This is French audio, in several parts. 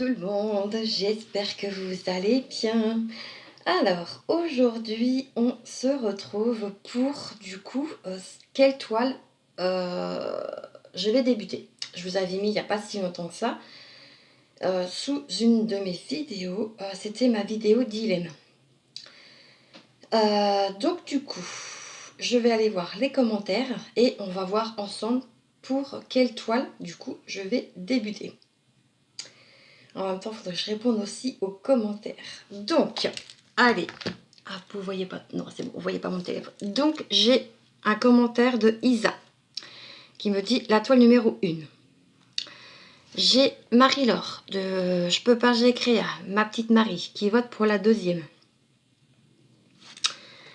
tout le monde, j'espère que vous allez bien. Alors, aujourd'hui, on se retrouve pour, du coup, quelle toile euh, je vais débuter. Je vous avais mis il n'y a pas si longtemps que ça, sous une de mes vidéos, c'était ma vidéo dilemme. Donc, du coup, je vais aller voir les commentaires et on va voir ensemble pour quelle toile, du coup, je vais débuter. En même temps, il faudrait que je réponde aussi aux commentaires. Donc, allez. Ah, vous voyez pas. Non, c'est bon, vous voyez pas mon téléphone. Donc, j'ai un commentaire de Isa qui me dit la toile numéro 1. J'ai Marie-Laure de Je peux pas, j'ai créé ma petite Marie qui vote pour la 2e.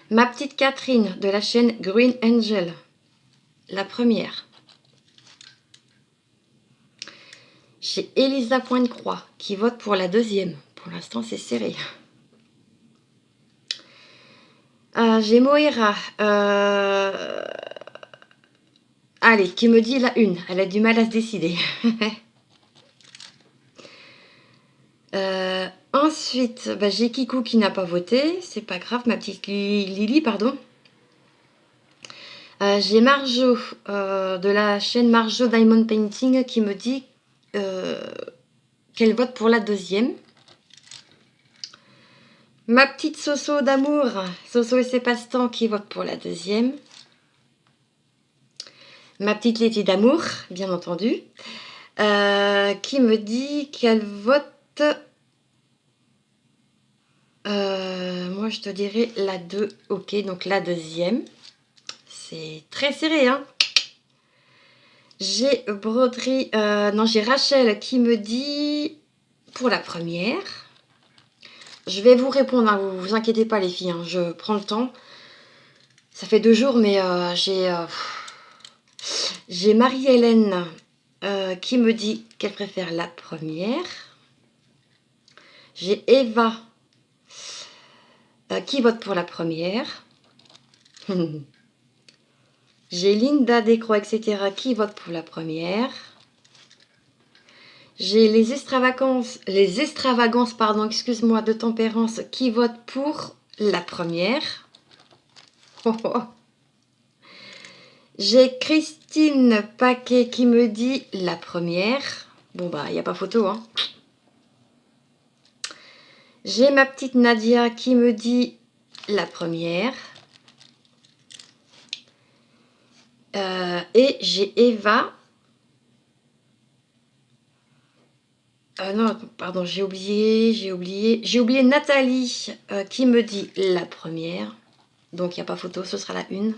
Ma petite Catherine de la chaîne Green Angel, la 1re. J'ai Elisa Pointe-Croix qui vote pour la 2e. Pour l'instant, c'est serré. J'ai Moira. Allez, qui me dit la 1. Elle a du mal à se décider. Ensuite, bah, j'ai Kikou qui n'a pas voté. C'est pas grave, ma petite Lily, pardon. J'ai Marjo de la chaîne Marjo Diamond Painting qui me dit qu'elle vote pour la 2e. Ma petite Soso d'amour, Soso et ses passe-temps qui vote pour la 2e. Ma petite Letty d'amour, bien entendu, qui me dit qu'elle vote... moi, je te dirais la 2. Ok, donc la 2e. C'est très serré, hein. J'ai broderie... non, j'ai Rachel qui me dit pour la 1re. Je vais vous répondre, hein, vous inquiétez pas les filles, hein, je prends le temps. Ça fait 2 jours, mais j'ai Marie-Hélène qui me dit qu'elle préfère la 1re. J'ai Eva qui vote pour la 1re. J'ai Linda Descroix, etc. qui vote pour la 1re. J'ai les extravagances, pardon, excuse-moi, de tempérance qui votent pour la 1re. J'ai Christine Paquet qui me dit la 1re. Bon bah, il n'y a pas photo, hein. J'ai ma petite Nadia qui me dit la 1re. Et j'ai Eva. Non, pardon, j'ai oublié Nathalie qui me dit la 1re. Donc, il n'y a pas photo, ce sera la 1.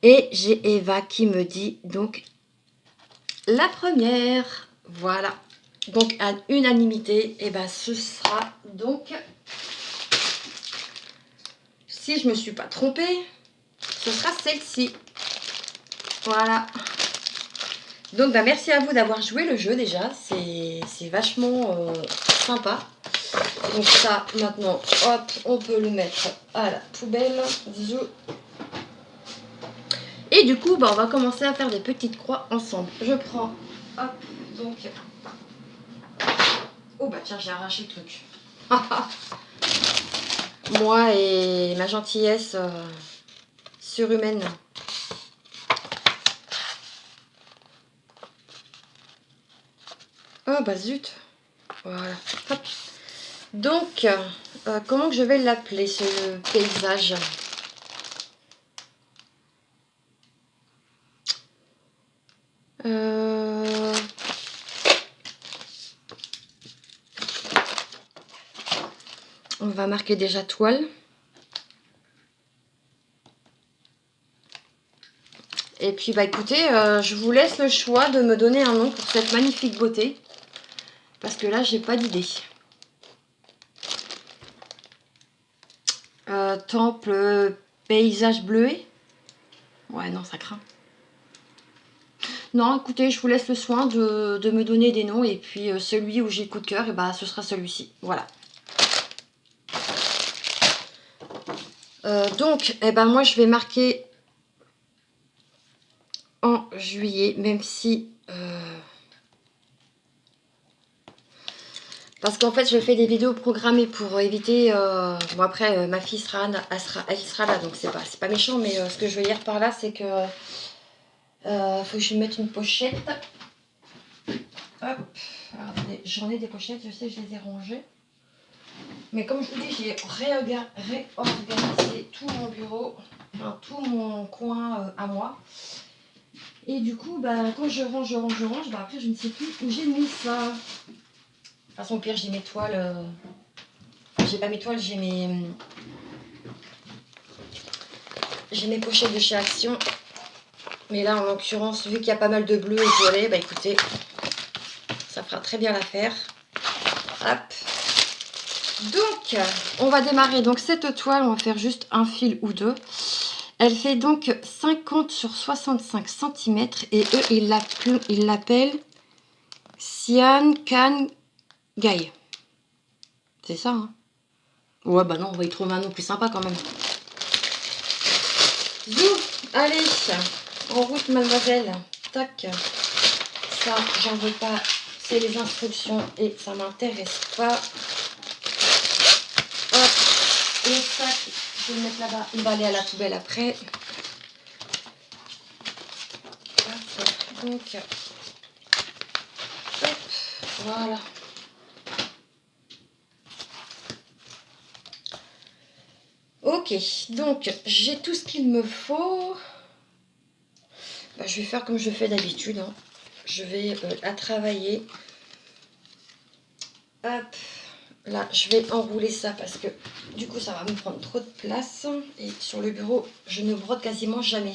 Et j'ai Eva qui me dit donc la 1re. Voilà. Donc, à unanimité, et ben, ce sera donc, si je ne me suis pas trompée, ce sera celle-ci. Voilà. Donc, bah, merci à vous d'avoir joué le jeu déjà. C'est vachement sympa. Donc ça, maintenant, hop, on peut le mettre à la poubelle. Et du coup, bah, on va commencer à faire des petites croix ensemble. Je prends, hop, donc... Oh bah tiens, j'ai arraché le truc. Moi et ma gentillesse surhumaine. Oh bah zut. Voilà. Hop. Donc, comment que je vais l'appeler ce paysage? On va marquer déjà toile. Et puis bah écoutez, je vous laisse le choix de me donner un nom pour cette magnifique beauté. Parce que là, j'ai pas d'idée. Temple, paysage bleué. Ouais, non, ça craint. Non, écoutez, je vous laisse le soin de me donner des noms. Et puis celui où j'ai le coup de cœur, et bah, ce sera celui-ci. Voilà. Donc, eh ben, moi, je vais marquer en juillet, même si... Parce qu'en fait, je fais des vidéos programmées pour éviter... Bon, après, ma fille sera là, donc c'est pas méchant. Mais ce que je veux dire par là, c'est que... faut que je mette une pochette. Hop. Alors, attendez, j'en ai des pochettes, je sais, je les ai rangées. Mais comme je vous dis, j'ai réorganisé tout mon bureau, enfin, tout mon coin à moi. Et du coup, bah, quand je range, bah, après je ne sais plus où j'ai mis ça. De toute façon, au pire, j'ai mes toiles. J'ai pas mes toiles, j'ai mes pochettes de chez Action. Mais là, en l'occurrence, vu qu'il y a pas mal de bleu et de violet, bah écoutez, ça fera très bien l'affaire. Hop. Donc, on va démarrer donc cette toile, on va faire juste un fil ou deux. Elle fait donc 50 sur 65 cm et eux, ils l'appellent Sian Can Gai. C'est ça, hein? Ouais, bah non, on va y trouver un nom plus sympa quand même. Zou, allez, en route, mademoiselle. Tac. Ça, j'en veux pas. C'est les instructions et ça m'intéresse pas. Hop, le sac, je vais le mettre là-bas. Il va aller à la poubelle après. Hop, donc, hop, voilà. Ok, donc j'ai tout ce qu'il me faut. Bah, je vais faire comme je fais d'habitude, hein. Je vais la travailler. Hop, là je vais enrouler ça parce que du coup ça va me prendre trop de place. Et sur le bureau, je ne brode quasiment jamais.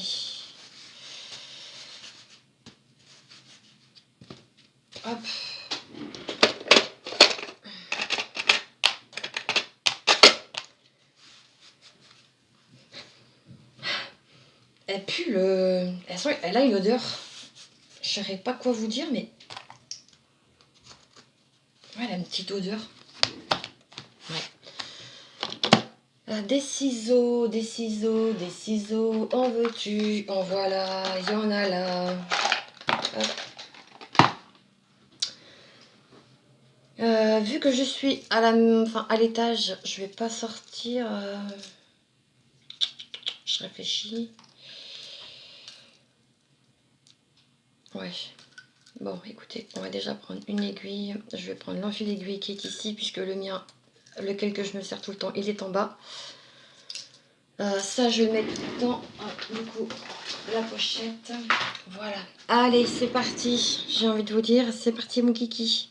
Hop. Elle pue le... Elle a une odeur. Je ne saurais pas quoi vous dire, mais... Ouais, elle a une petite odeur. Ouais. Des ciseaux, des ciseaux, des ciseaux. En veux-tu? En voilà. Il y en a là. Vu que je suis à l'étage, je vais pas sortir. Je réfléchis. Ouais. Bon, écoutez, on va déjà prendre une aiguille. Je vais prendre l'enfil d'aiguille qui est ici, puisque le mien, lequel que je me sers tout le temps, il est en bas. Ça, je vais le mettre dans, du coup, la pochette. Voilà. Allez, c'est parti. J'ai envie de vous dire, c'est parti, mon kiki.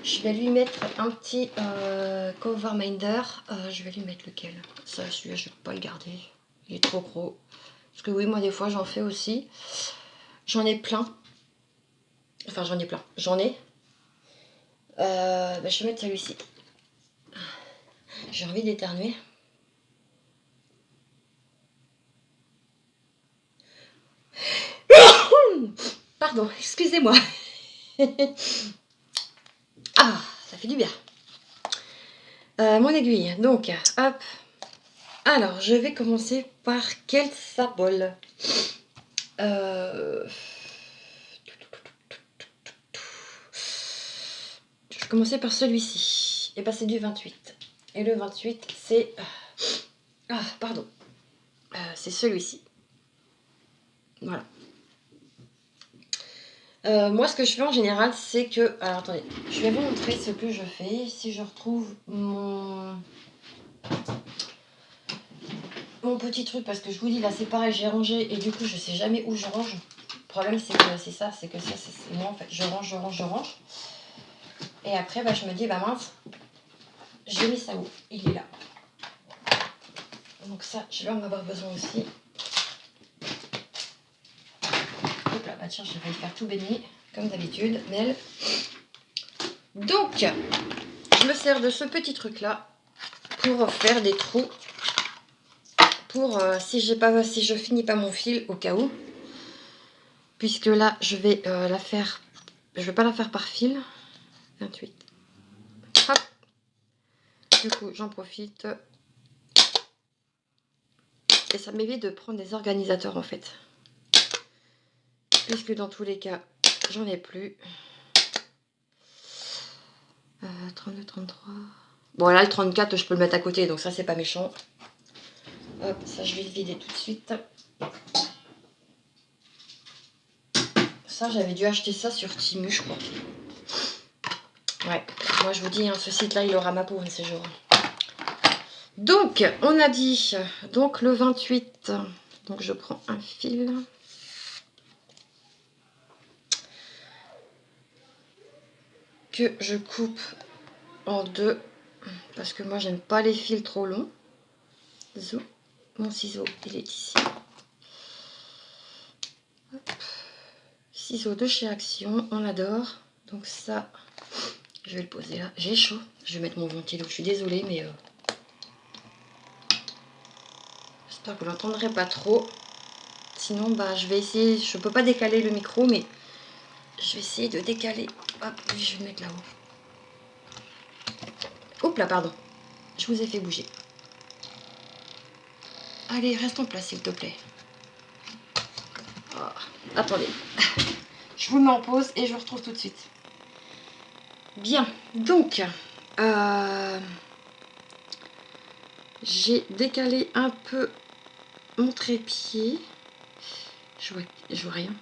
Je vais lui mettre un petit cover minder. Je vais lui mettre lequel? Ça, celui-là, je ne vais pas le garder. Il est trop gros. Parce que oui, moi, des fois, j'en fais aussi. J'en ai plein. Enfin, j'en ai plein. J'en ai. Bah, je vais mettre celui-ci. J'ai envie d'éternuer. Pardon, excusez-moi. Ah, ça fait du bien. Mon aiguille. Donc, hop. Alors, je vais commencer par quel symbole? Je vais commencer par celui-ci. Et bah, c'est du 28. Et le 28, c'est... Ah, pardon. C'est celui-ci. Voilà. Moi, ce que je fais en général, c'est que... Alors, attendez. Je vais vous montrer ce que je fais. Si je retrouve mon petit truc, parce que je vous dis, là, c'est pareil, j'ai rangé. Et du coup, je sais jamais où je range. Le problème, c'est que c'est ça. C'est que ça, c'est moi, en fait. Je range. Et après, bah, je me dis, bah mince, j'ai mis ça où? Il est là. Donc ça, je vais en avoir besoin aussi. Hop là, bah tiens, je vais faire tout baigner, comme d'habitude, Nel. Donc, je me sers de ce petit truc-là pour faire des trous. Pour, si je finis pas mon fil, au cas où. Puisque là, je vais la faire... Je vais pas la faire par fil. 28. Hop. Du coup, j'en profite. Et ça m'évite de prendre des organisateurs, en fait. Puisque dans tous les cas, j'en ai plus. Hop. Voilà. 32, 33. Bon, là, le 34, je peux le mettre à côté, donc ça, c'est pas méchant. Hop, ça, je vais le vider tout de suite. Ça, j'avais dû acheter ça sur Temu, je crois. Ouais, moi, je vous dis, hein, ce site-là, il aura ma peau un de ces jours. Donc, on a dit, donc le 28, donc je prends un fil. Que je coupe en deux, parce que moi, j'aime pas les fils trop longs. Zou. Mon ciseau, il est ici. Hop. Ciseaux de chez Action, on adore. Donc ça, je vais le poser là. J'ai chaud. Je vais mettre mon ventilo. Je suis désolée, mais j'espère que vous l'entendrez pas trop. Sinon, bah, je vais essayer. Je peux pas décaler le micro, mais je vais essayer de décaler. Hop, oui, je vais le mettre là-haut. Hop là, pardon. Je vous ai fait bouger. Allez, reste en place, s'il te plaît. Oh, attendez. Je vous le mets en pause et je vous retrouve tout de suite. Bien, donc, j'ai décalé un peu mon trépied. Je vois rien.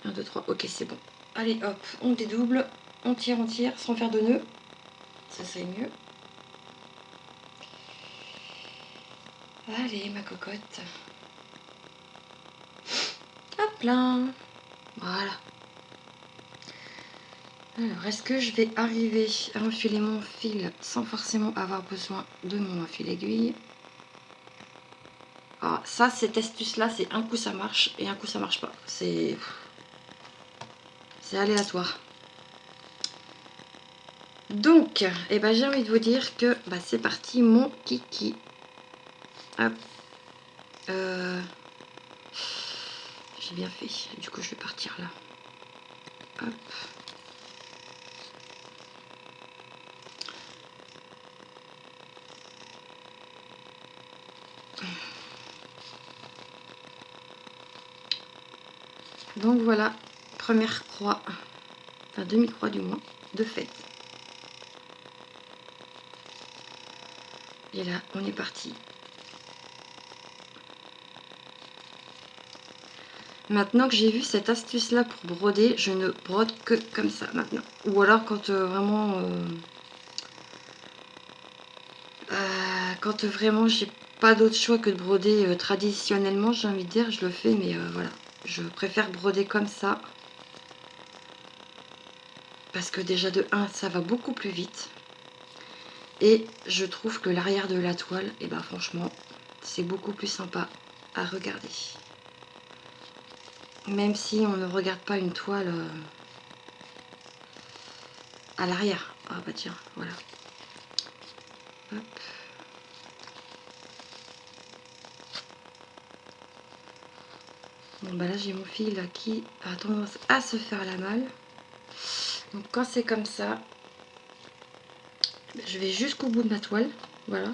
1, 2, 3, ok, c'est bon. Allez, hop, on dédouble, on tire, sans faire de nœud. Ça, c'est mieux. Allez, ma cocotte. Hop là. Voilà. Alors, est-ce que je vais arriver à enfiler mon fil sans forcément avoir besoin de mon fil aiguille? Ah, ça, cette astuce-là, c'est un coup ça marche et un coup ça marche pas. C'est aléatoire. Donc, eh ben, j'ai envie de vous dire que bah, c'est parti, mon kiki. Hop. J'ai bien fait. Du coup, je vais partir là. Hop. Donc voilà, première croix, enfin demi-croix du moins, de fête. Et là, on est parti. Maintenant que j'ai vu cette astuce-là pour broder, je ne brode que comme ça maintenant. Ou alors quand vraiment j'ai pas d'autre choix que de broder traditionnellement, j'ai envie de dire, je le fais, mais voilà. Je préfère broder comme ça. Parce que déjà de 1, ça va beaucoup plus vite. Et je trouve que l'arrière de la toile, et ben franchement, c'est beaucoup plus sympa à regarder. Même si on ne regarde pas une toile à l'arrière. Ah bah tiens, voilà. Hop. Bon bah là j'ai mon fil là, qui a tendance à se faire la malle. Donc quand c'est comme ça, je vais jusqu'au bout de ma toile. Voilà.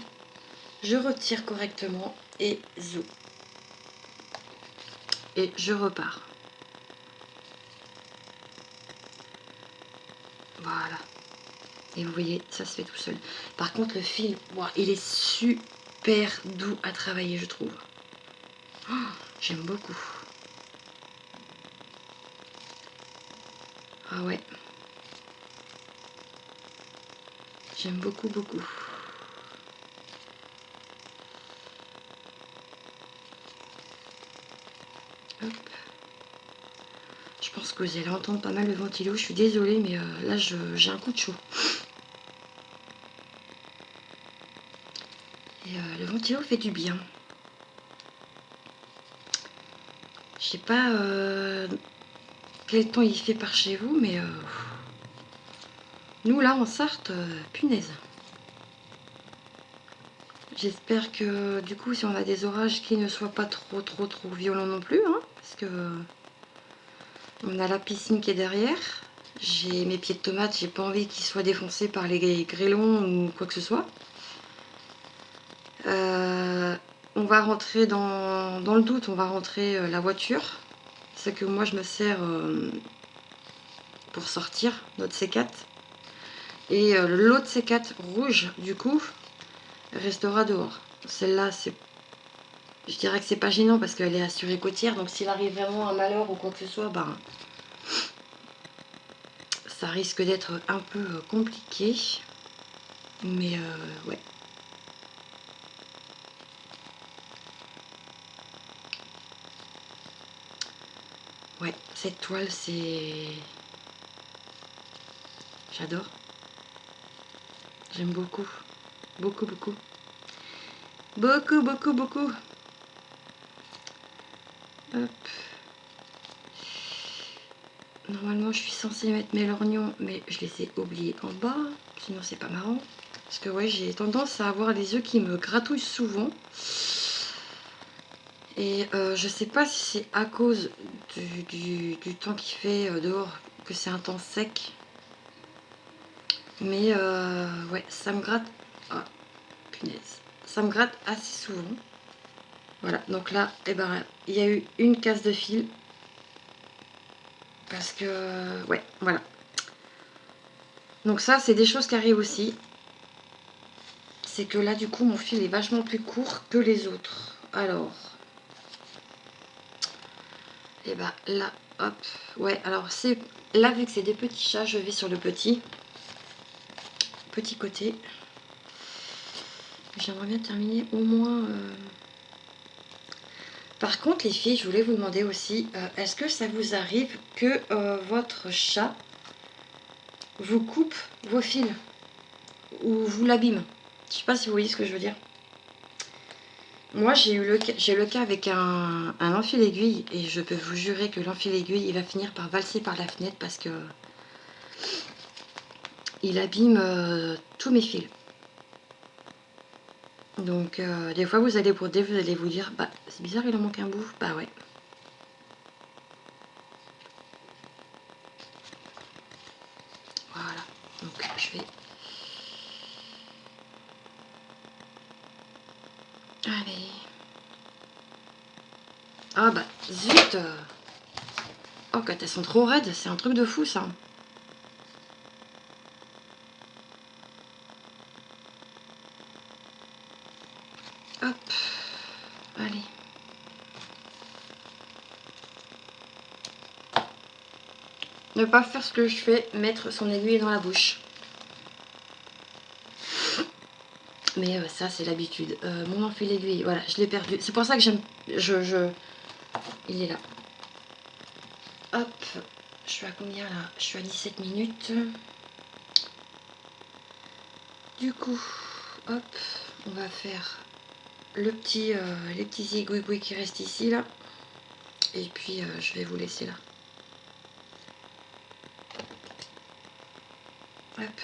Je retire correctement et zou. Et je repars. Voilà. Et vous voyez, ça se fait tout seul. Par contre, le fil, wow, il est super doux à travailler, je trouve. Oh, j'aime beaucoup. Ah ouais. J'aime beaucoup, beaucoup. Hop. Je pense que vous allez entendre pas mal le ventilo. Je suis désolée, mais là, j'ai un coup de chaud. Et le ventilo fait du bien. Je sais pas quel temps il fait par chez vous, mais nous, là, en Sarthe, punaise. J'espère que, du coup, si on a des orages, qui ne soient pas trop violents non plus, hein, parce que on a la piscine qui est derrière. J'ai mes pieds de tomates, j'ai pas envie qu'ils soient défoncés par les grêlons ou quoi que ce soit. On va rentrer dans le doute, on va rentrer la voiture. C'est que moi je me sers pour sortir notre C4. Et l'autre C4 rouge, du coup, restera dehors. Celle-là, c'est... Je dirais que c'est pas gênant parce qu'elle est assurée côtière. Donc s'il arrive vraiment un malheur ou quoi que ce soit, ben, ça risque d'être un peu compliqué. Mais ouais. Ouais, cette toile, c'est... J'adore. J'aime beaucoup. Beaucoup, beaucoup. Beaucoup, beaucoup, beaucoup. Hop. Normalement, je suis censée mettre mes lorgnons, mais je les ai oubliés en bas. Sinon, c'est pas marrant. Parce que ouais, j'ai tendance à avoir les œufs qui me gratouillent souvent. Et je sais pas si c'est à cause du temps qu'il fait dehors, que c'est un temps sec. Mais ouais, ça me gratte. Ah, punaise. Ça me gratte assez souvent. Voilà, donc là, eh ben, il y a eu une casse de fil. Parce que, ouais, voilà. Donc ça, c'est des choses qui arrivent aussi. C'est que là, du coup, mon fil est vachement plus court que les autres. Alors, et ben là, hop. Ouais, alors c'est là, vu que c'est des petits chats, je vais sur le petit côté. J'aimerais bien terminer au moins... Par contre, les filles, je voulais vous demander aussi, est-ce que ça vous arrive que votre chat vous coupe vos fils ou vous l'abîme? Je sais pas si vous voyez ce que je veux dire. Moi, j'ai le cas avec un enfil aiguille et je peux vous jurer que l'enfil aiguille, il va finir par valser par la fenêtre parce que il abîme tous mes fils. Donc, des fois, vous allez broder, vous allez vous dire, bah, c'est bizarre, il en manque un bout. Bah ouais. Voilà. Donc, je vais... Allez. Ah bah, zut. Oh, quand elles sont trop raides, c'est un truc de fou, ça. Hop. Allez. Ne pas faire ce que je fais, mettre son aiguille dans la bouche. Mais ça, c'est l'habitude. Mon enfil aiguille, voilà, je l'ai perdu. C'est pour ça que j'aime... Il est là. Hop. Je suis à combien, là? Je suis à 17 minutes. Du coup, hop, on va faire le petit, les petits égouigouis qui restent ici, là. Et puis, je vais vous laisser là. Hop.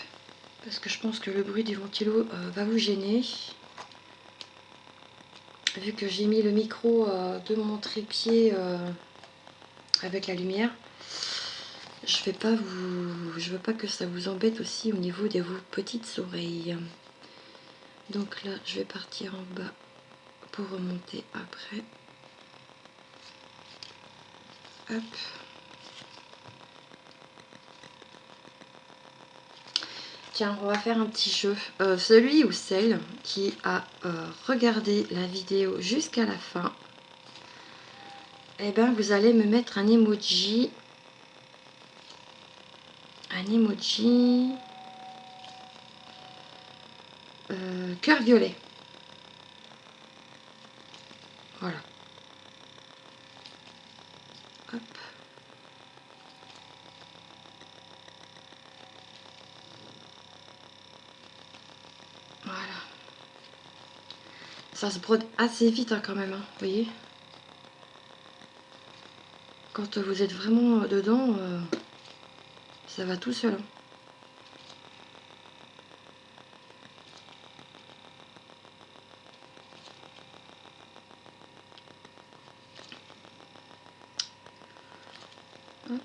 Parce que je pense que le bruit du ventilo va vous gêner. Vu que j'ai mis le micro de mon trépied avec la lumière, je veux pas que ça vous embête aussi au niveau de vos petites oreilles. Donc là, je vais partir en bas pour remonter après. Hop. Tiens, on va faire un petit jeu. Celui ou celle qui a regardé la vidéo jusqu'à la fin, eh ben, vous allez me mettre un emoji. Un emoji. Cœur violet. Voilà. Hop. Voilà. Ça se brode assez vite hein, quand même, hein, vous voyez. Quand vous êtes vraiment dedans, ça va tout seul. Hein. Hop.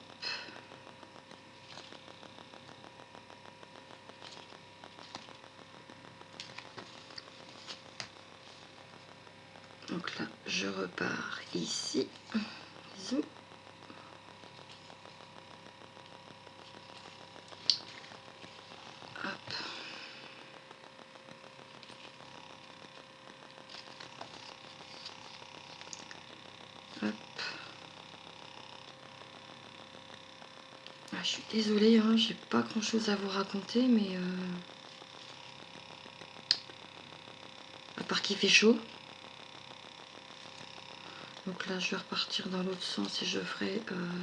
Donc là, je repars ici. Zoom. Hop. Je suis désolée, hein, j'ai pas grand chose à vous raconter, mais à part qu'il fait chaud. Donc là je vais repartir dans l'autre sens et je ferai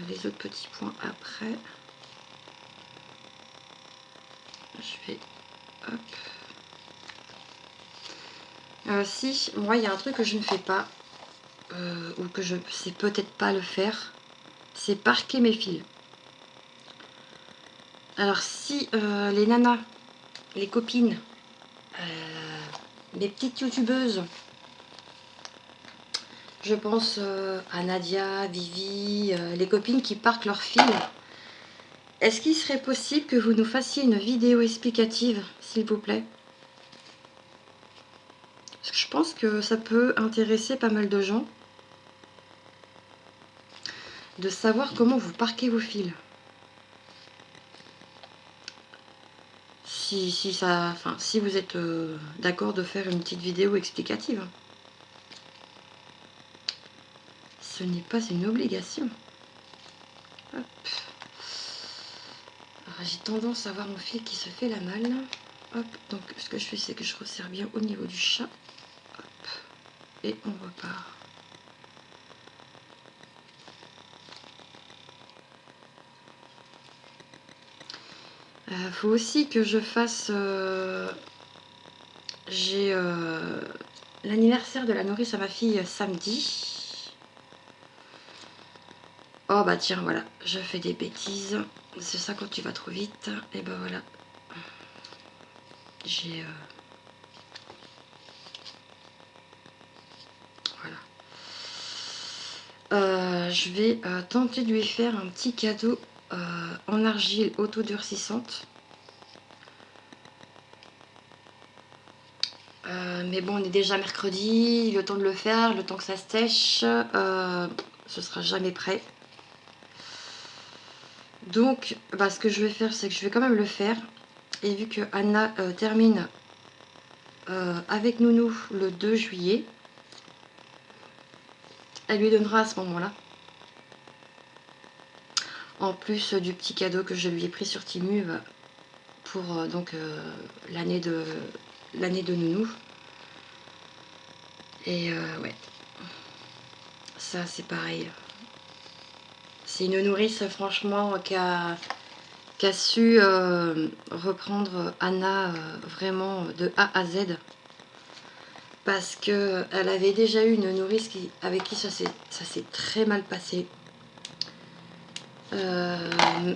les autres petits points après. Je vais hop. Si, moi il y a un truc que je ne fais pas, ou que je sais peut-être pas le faire, c'est parquer mes fils. Alors si les nanas, les copines, les petites youtubeuses, je pense à Nadia, Vivi, les copines qui parquent leurs fils, est-ce qu'il serait possible que vous nous fassiez une vidéo explicative, s'il vous plaît? Parce que je pense que ça peut intéresser pas mal de gens de savoir comment vous parquez vos fils. Si vous êtes d'accord de faire une petite vidéo explicative. Ce n'est pas une obligation. Hop. J'ai tendance à voir mon fil qui se fait la malle. Hop, donc ce que je fais, c'est que je resserre bien au niveau du chat. Hop, et on repart. Faut aussi que je fasse... j'ai l'anniversaire de la nourrice à ma fille samedi. Oh bah tiens, voilà, je fais des bêtises. C'est ça quand tu vas trop vite. Et ben voilà. J'ai... voilà. Je vais tenter de lui faire un petit cadeau en argile autodurcissante. Mais bon, on est déjà mercredi, le temps de le faire, le temps que ça se sèche, ce sera jamais prêt. Donc, bah, ce que je vais faire, c'est que je vais quand même le faire. Et vu que Anna termine avec Nounou le 2 juillet, elle lui donnera à ce moment-là. En plus du petit cadeau que je lui ai pris sur Timu pour donc l'année de Nounou. Et ouais, ça c'est pareil. C'est une nourrice franchement qui a su reprendre Anna vraiment de A à Z. Parce qu'elle avait déjà eu une nourrice avec qui ça s'est très mal passé. Je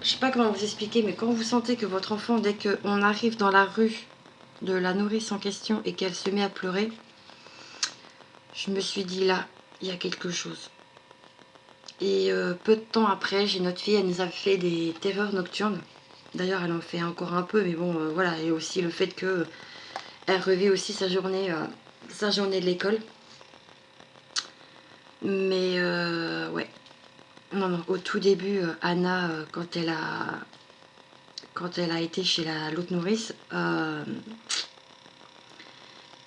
sais pas comment vous expliquer, mais quand vous sentez que votre enfant, dès qu'on arrive dans la rue de la nourrice en question et qu'elle se met à pleurer, je me suis dit là, il y a quelque chose. Et peu de temps après, j'ai notre fille, elle nous a fait des terreurs nocturnes. D'ailleurs, elle en fait encore un peu, mais bon, voilà. Et aussi le fait que elle revit aussi sa journée de l'école. Mais ouais. Non, non, au tout début, Anna, quand elle a été chez l'autre nourrice,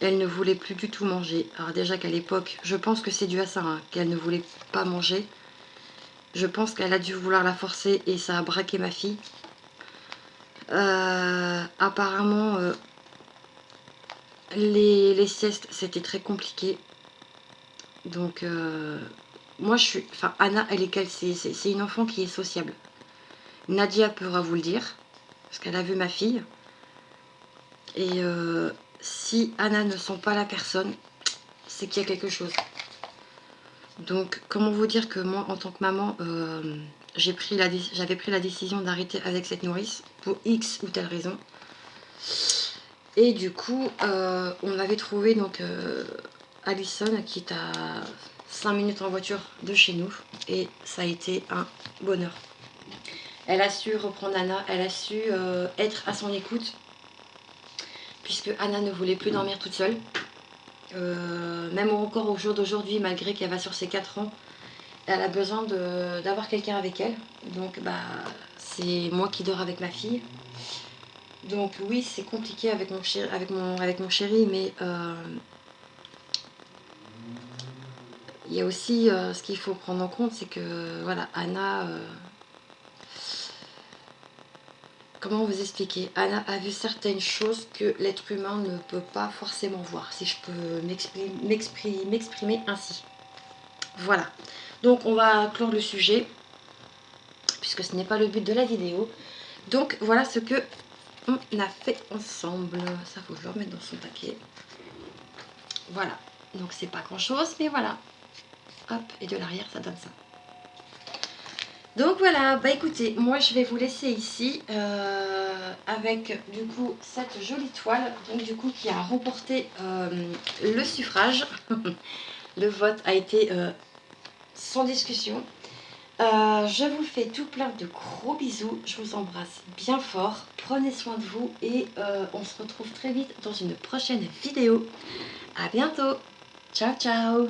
elle ne voulait plus du tout manger. Alors déjà qu'à l'époque, je pense que c'est dû à ça, hein, qu'elle ne voulait pas manger. Je pense qu'elle a dû vouloir la forcer et ça a braqué ma fille. Apparemment, les siestes, c'était très compliqué. Donc, moi, Anna, elle est c'est une enfant qui est sociable. Nadia pourra vous le dire, parce qu'elle a vu ma fille. Et si Anna ne sent pas la personne, c'est qu'il y a quelque chose. Donc, comment vous dire que moi, en tant que maman, j'avais pris la décision d'arrêter avec cette nourrice pour X ou telle raison. Et du coup, on avait trouvé donc Alison qui est à 5 minutes en voiture de chez nous. Et ça a été un bonheur. Elle a su reprendre Anna, elle a su être à son écoute. Puisque Anna ne voulait plus dormir toute seule. Même encore au jour d'aujourd'hui, malgré qu'elle va sur ses 4 ans, elle a besoin d'avoir quelqu'un avec elle. Donc bah, c'est moi qui dors avec ma fille. Donc oui, c'est compliqué avec mon chéri, mais il y a aussi ce qu'il faut prendre en compte, c'est que voilà, Anna, comment vous expliquer, Anna a vu certaines choses que l'être humain ne peut pas forcément voir, si je peux m'exprimer ainsi. Voilà, donc on va clore le sujet, puisque ce n'est pas le but de la vidéo. Donc voilà ce que on a fait ensemble. Ça faut que je le remette dans son paquet. Voilà, donc c'est pas grand chose, mais voilà. Hop, et de l'arrière ça donne ça. Donc voilà, bah écoutez, moi je vais vous laisser ici avec du coup cette jolie toile, donc du coup qui a remporté le suffrage. Le vote a été sans discussion. Je vous fais tout plein de gros bisous, je vous embrasse bien fort, prenez soin de vous et on se retrouve très vite dans une prochaine vidéo. À bientôt, ciao ciao.